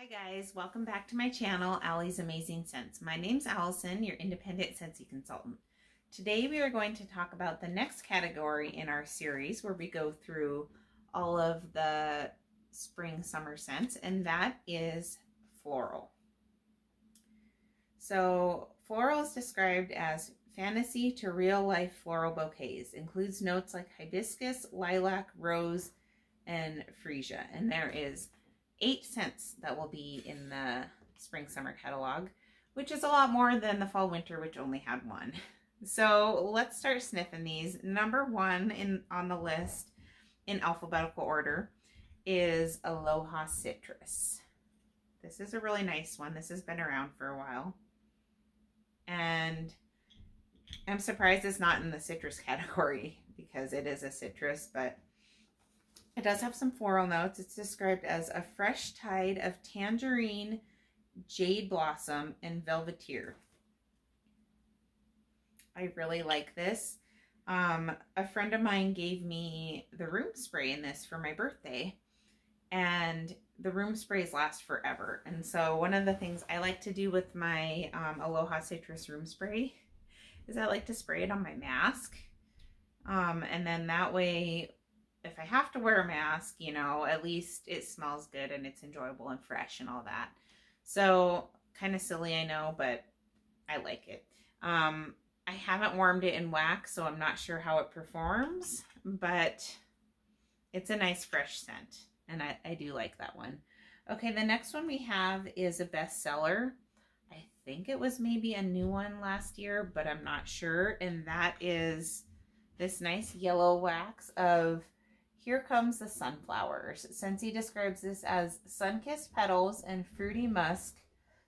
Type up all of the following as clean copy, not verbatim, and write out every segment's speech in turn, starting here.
Hi guys, welcome back to my channel, Allie's Amazing Scents. My name's Allison, your independent Scentsy consultant. Today we are going to talk about the next category in our series where we go through all of the spring summer scents, and that is floral. So floral is described as fantasy to real life floral bouquets. Includes notes like hibiscus, lilac, rose, and freesia. And there is 8 scents that will be in the spring summer catalog, which is a lot more than the fall winter, which only had 1. So let's start sniffing these. Number 1 on the list in alphabetical order is Aloha Citrus. This is a really nice one. This has been around for a while. And I'm surprised it's not in the citrus category because it is a citrus, but it does have some floral notes. It's described as a fresh tide of tangerine, jade blossom, and velveteer. I really like this. A friend of mine gave me the room spray in this for my birthday, and the room sprays last forever. And so one of the things I like to do with my Aloha Citrus room spray is I like to spray it on my mask. And then that way, if I have to wear a mask, you know, at least it smells good and it's enjoyable and fresh and all that. So kind of silly, I know, but I like it. I haven't warmed it in wax, so I'm not sure how it performs, but it's a nice fresh scent, and I do like that one. Okay, the next one we have is a bestseller. I think it was maybe a new one last year, but I'm not sure, and that is this nice yellow wax of Here Comes the Sunflowers. Scentsy describes this as sun-kissed petals and fruity musk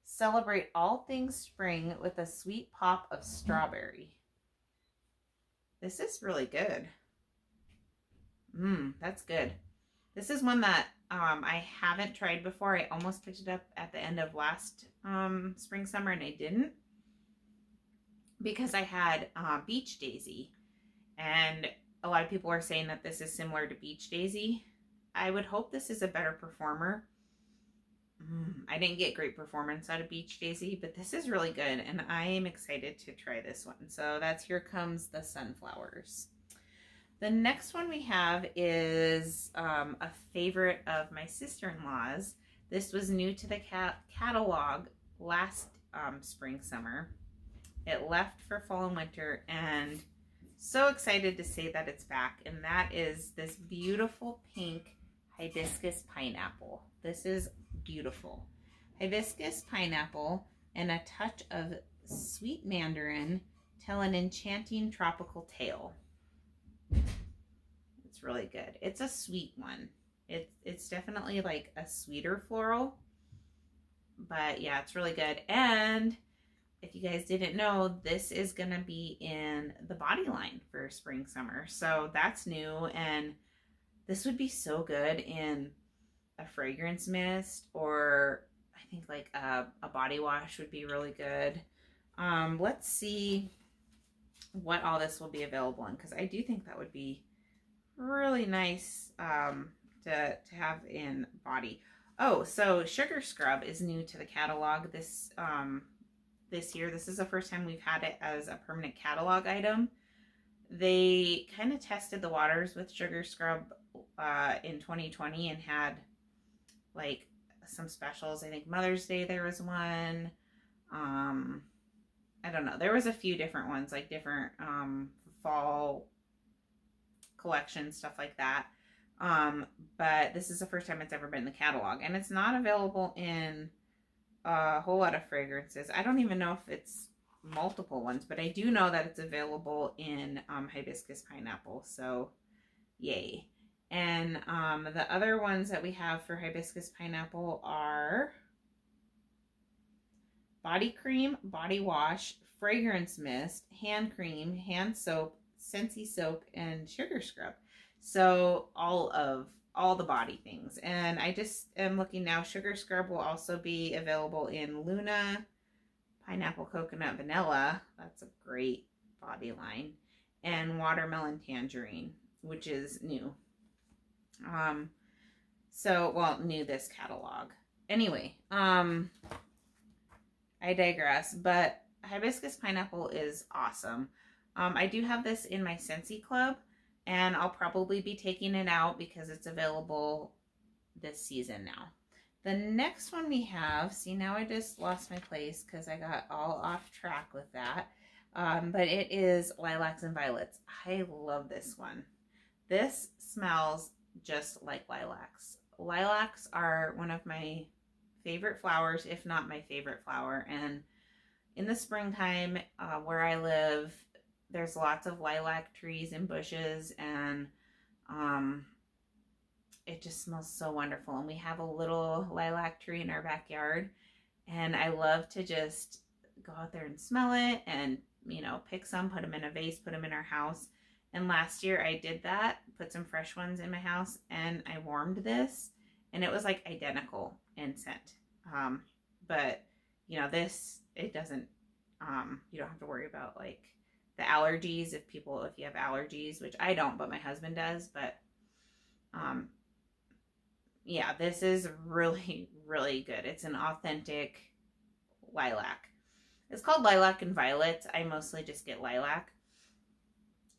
celebrate all things spring with a sweet pop of strawberry. This is really good. That's good. This is one that I haven't tried before. I almost picked it up at the end of last spring summer and I didn't because I had Beach Daisy, and a lot of people are saying that this is similar to Beach Daisy. I would hope this is a better performer. I didn't get great performance out of Beach Daisy, but this is really good, and I am excited to try this one. So that's Here Comes the Sunflowers. The next one we have is a favorite of my sister-in-law's. This was new to the catalog last spring, summer. It left for fall and winter, and so excited to say that it's back, and that is this beautiful pink hibiscus pineapple. This is beautiful. Hibiscus pineapple and a touch of sweet mandarin tell an enchanting tropical tale. It's really good. It's a sweet one. It's definitely like a sweeter floral, but yeah, it's really good. And if you guys didn't know, this is going to be in the body line for spring summer. So that's new, and this would be so good in a fragrance mist, or I think like a body wash would be really good. Let's see what all this will be available in, because I do think that would be really nice to have in body. Oh, so Sugar Scrub is new to the catalog this year. This is the first time we've had it as a permanent catalog item. They kind of tested the waters with Sugar Scrub in 2020 and had like some specials. I think Mother's Day there was one. I don't know. There was a few different ones, like different fall collections, stuff like that. But this is the first time it's ever been in the catalog, and it's not available in a whole lot of fragrances. I don't even know if it's multiple ones, but I do know that it's available in hibiscus pineapple, so yay. And the other ones that we have for hibiscus pineapple are body cream, body wash, fragrance mist, hand cream, hand soap, Scentsy soap, and Sugar Scrub. So all the body things. And I just am looking now. Sugar Scrub will also be available in Luna, Pineapple Coconut Vanilla. That's a great body line. And Watermelon Tangerine, which is new. New this catalog. anyway, I digress, but hibiscus pineapple is awesome. I do have this in my Scentsy club, and I'll probably be taking it out because it's available this season now. The next one we have, see, now I just lost my place because I got all off track with that. But it is Lilacs and Violets. I love this one. This smells just like lilacs. Lilacs are one of my favorite flowers, if not my favorite flower. And in the springtime, where I live, there's lots of lilac trees and bushes, and it just smells so wonderful. And we have a little lilac tree in our backyard, and I love to just go out there and smell it and, you know, pick some, put them in a vase, put them in our house. And last year I did that, put some fresh ones in my house, and I warmed this, and it was like identical in scent. But you know, this, it doesn't, you don't have to worry about like the allergies if you have allergies, which I don't, but my husband does. But yeah, this is really, really good. It's an authentic lilac. It's called Lilac and Violet. I mostly just get lilac.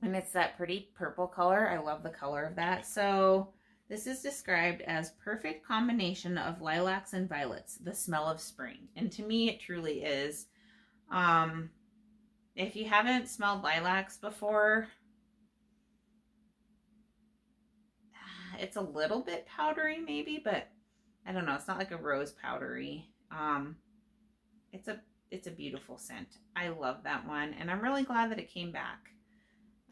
And it's that pretty purple color. I love the color of that. So this is described as perfect combination of lilacs and violets, the smell of spring. And to me, it truly is. If you haven't smelled lilacs before, it's a little bit powdery maybe, but I don't know. It's not like a rose powdery. It's a beautiful scent. I love that one, and I'm really glad that it came back.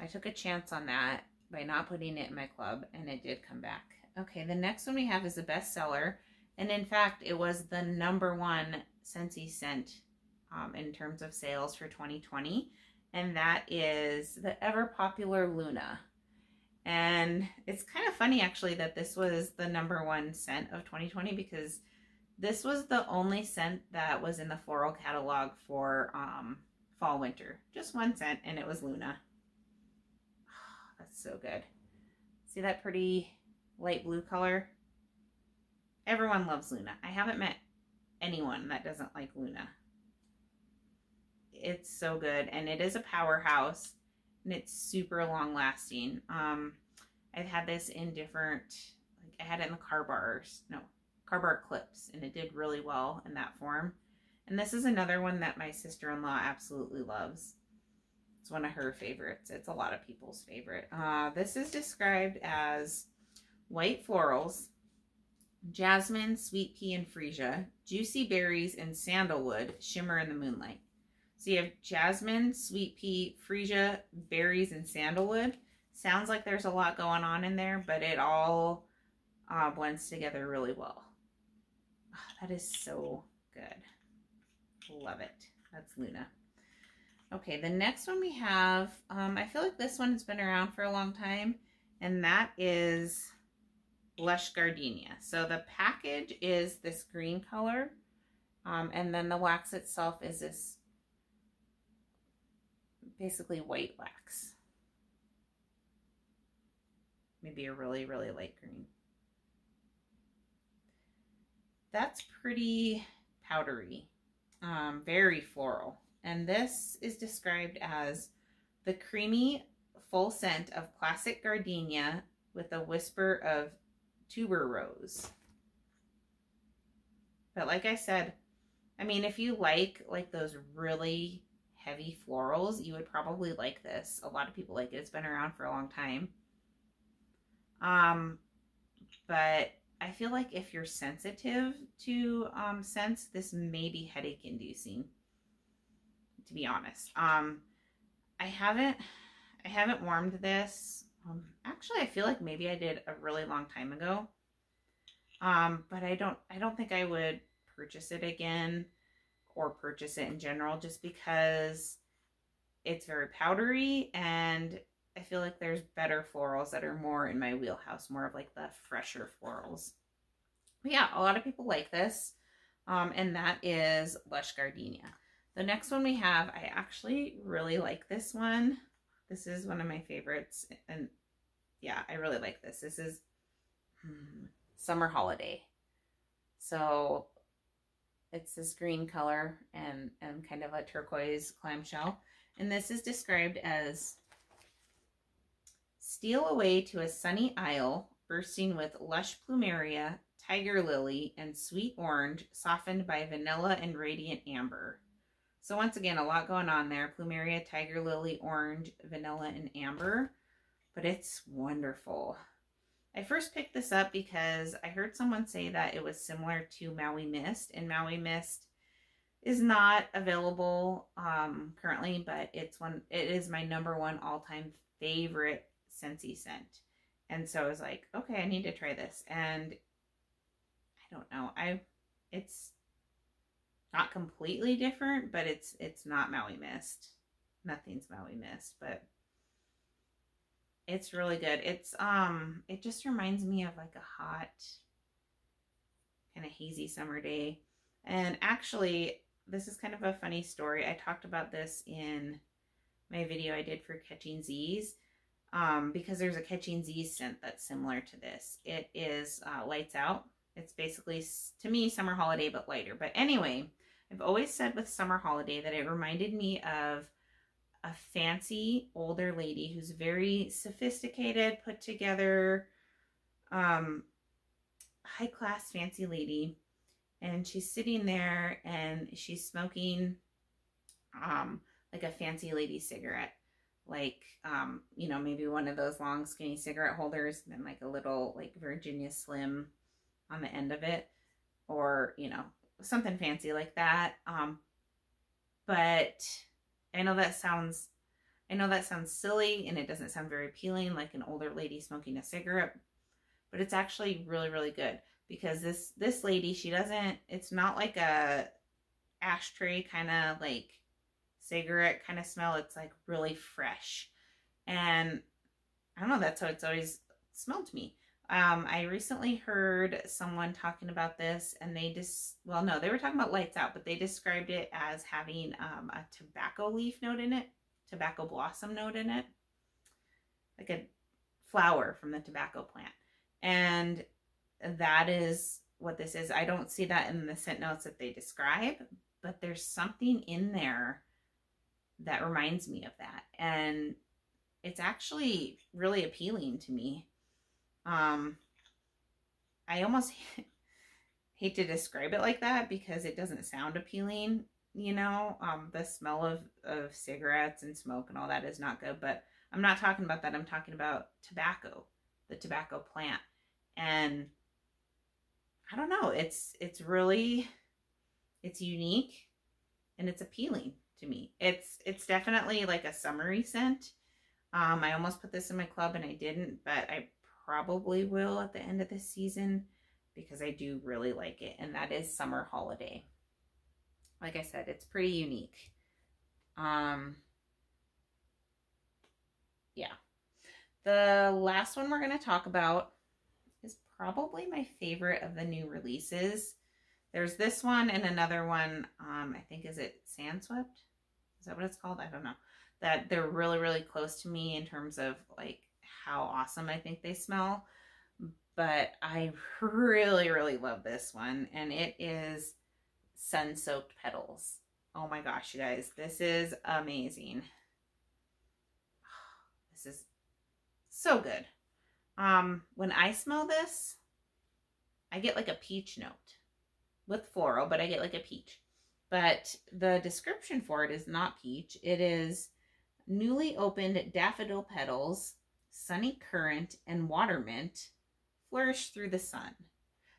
I took a chance on that by not putting it in my club, and it did come back. Okay, the next one we have is a bestseller, and in fact, it was the #1 Scentsy scent in terms of sales for 2020, and that is the ever popular Luna. And it's kind of funny actually that this was the #1 scent of 2020, because this was the only scent that was in the Floral catalog for fall winter. Just one scent, and it was Luna. Oh, that's so good. See that pretty light blue color? Everyone loves Luna. I haven't met anyone that doesn't like Luna. It's so good, and it is a powerhouse, and it's super long lasting. I've had this in different, like I had it in the car bar clips, and it did really well in that form. And this is another one that my sister-in-law absolutely loves. It's one of her favorites. It's a lot of people's favorite. This is described as white florals, jasmine, sweet pea, and freesia, juicy berries, and sandalwood shimmer in the moonlight. So you have jasmine, sweet pea, freesia, berries, and sandalwood. Sounds like there's a lot going on in there, but it all blends together really well. Oh, that is so good. Love it. That's Luna. Okay, the next one we have, I feel like this one has been around for a long time, and that is Lush Gardenia. So the package is this green color, and then the wax itself is this basically white wax. Maybe a really, really light green. That's pretty powdery, very floral. And this is described as the creamy, full scent of classic gardenia with a whisper of tuberose. But like I said, I mean, if you like those really heavy florals, you would probably like this. A lot of people like it. It's been around for a long time. But I feel like if you're sensitive to scents, this may be headache inducing, to be honest. I haven't warmed this. Actually, I feel like maybe I did a really long time ago. But I don't think I would purchase it again, or purchase it in general, just because it's very powdery, and I feel like there's better florals that are more in my wheelhouse, more of like the fresher florals. But yeah, a lot of people like this, and that is Lush Gardenia. The next one we have, I actually really like this one. This is one of my favorites, and yeah, I really like this. This is Summer Holiday. So it's this green color and kind of a turquoise clamshell. And this is described as steal away to a sunny isle bursting with lush plumeria, tiger lily, and sweet orange softened by vanilla and radiant amber. So once again, a lot going on there. Plumeria, tiger lily, orange, vanilla, and amber. But it's wonderful. I first picked this up because I heard someone say that it was similar to Maui Mist. And Maui Mist is not available currently, but it is my #1 all-time favorite Scentsy scent. And so I was like, okay, I need to try this. And I don't know, it's not completely different, but it's not Maui Mist. Nothing's Maui Mist, but it's really good. It's it just reminds me of like a hot, kind of hazy summer day. And actually, this is kind of a funny story. I talked about this in my video I did for Catching Z's, because there's a Catching Z's scent that's similar to this. It is Lights Out. It's basically, to me, Summer Holiday, but lighter. But anyway, I've always said with Summer Holiday that it reminded me of a fancy older lady who's very sophisticated, put together, high-class fancy lady. And she's sitting there and she's smoking like a fancy lady cigarette. Like, you know, maybe one of those long skinny cigarette holders and then like a little like Virginia Slim on the end of it, or, you know, something fancy like that. But I know that sounds silly and it doesn't sound very appealing, like an older lady smoking a cigarette, but it's actually really, really good, because this lady, it's not like a ashtray kind of like cigarette kind of smell. It's like really fresh. And I don't know, that's how it's always smelled to me. I recently heard someone talking about this, and they they were talking about Lights Out, but they described it as having a tobacco leaf note in it, tobacco blossom note in it, like a flower from the tobacco plant. And that is what this is. I don't see that in the scent notes that they describe, but there's something in there that reminds me of that. And it's actually really appealing to me. I almost hate to describe it like that because it doesn't sound appealing, you know. The smell of cigarettes and smoke and all that is not good, but I'm not talking about that. I'm talking about tobacco, the tobacco plant. And I don't know, it's unique and it's appealing to me. It's definitely like a summery scent. I almost put this in my club and I didn't, but I probably will at the end of this season because I do really like it, and that is Summer Holiday. Like I said, it's pretty unique. Yeah. The last one we're going to talk about is probably my favorite of the new releases. There's this one and another one, I think, is it Sandswept? Is that what it's called? I don't know. That they're really, really close to me in terms of like how awesome I think they smell. But I really, really love this one, and it is Sun-Soaked Petals. Oh my gosh, you guys, this is amazing. This is so good. When I smell this, I get like a peach note with floral, but I get like a peach. But the description for it is not peach. It is newly opened daffodil petals, sunny currant, and water mint flourish through the sun.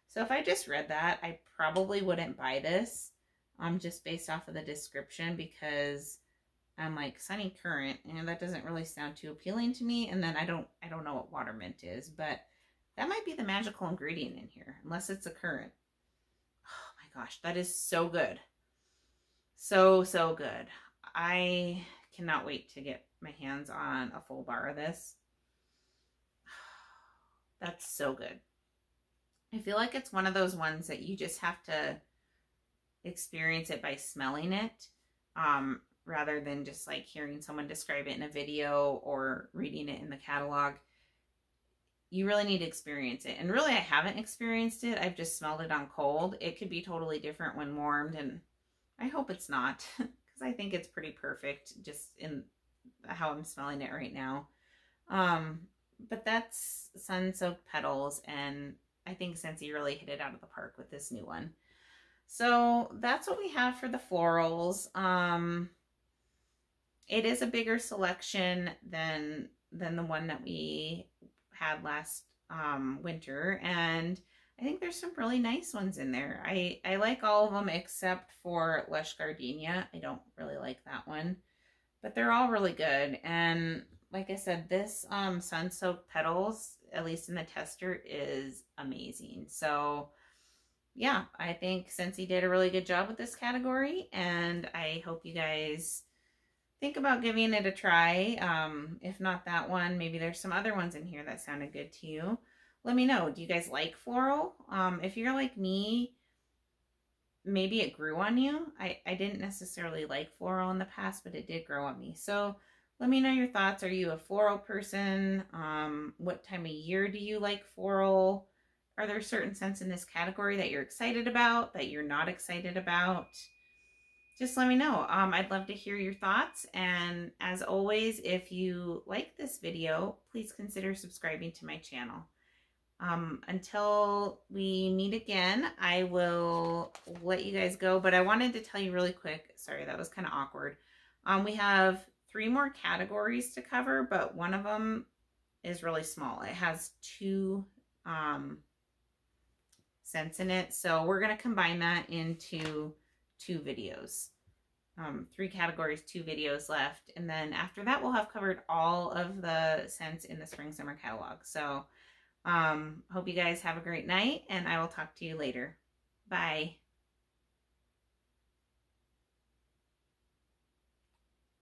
So if I just read that, I probably wouldn't buy this, just based off of the description, because I'm like, sunny currant, and that doesn't really sound too appealing to me. And then I don't know what water mint is, but that might be the magical ingredient in here, unless it's a currant. Oh my gosh, that is so good. So, so good. I cannot wait to get my hands on a full bar of this. That's so good. I feel like it's one of those ones that you just have to experience it by smelling it, rather than just like hearing someone describe it in a video or reading it in the catalog. you really need to experience it. And really, I haven't experienced it. I've just smelled it on cold. It could be totally different when warmed, and I hope it's not, because I think it's pretty perfect just in how I'm smelling it right now. But that's Sun-Soaked Petals, and I think Scentsy really hit it out of the park with this new one. So that's what we have for the florals. It is a bigger selection than the one that we had last winter, and I think there's some really nice ones in there. I like all of them except for Lush Gardenia. I don't really like that one, but they're all really good. And like I said, this Sun-Soaked Petals, at least in the tester, is amazing. So yeah, I think Scentsy did a really good job with this category, and I hope you guys think about giving it a try. If not that one, maybe there's some other ones in here that sounded good to you. Let me know. Do you guys like floral? If you're like me, maybe it grew on you. I didn't necessarily like floral in the past, but it did grow on me. So let me know your thoughts. Are you a floral person? What time of year do you like floral? Are there certain scents in this category that you're excited about, that you're not excited about? Just let me know. I'd love to hear your thoughts. And as always, if you like this video, please consider subscribing to my channel. Until we meet again, I will let you guys go. But I wanted to tell you really quick. Sorry, that was kind of awkward. We have 3 more categories to cover, but one of them is really small. It has 2 scents in it. So we're going to combine that into 2 videos. 3 categories, 2 videos left. And then after that, we'll have covered all of the scents in the Spring Summer catalog. So hope you guys have a great night, and I will talk to you later. Bye.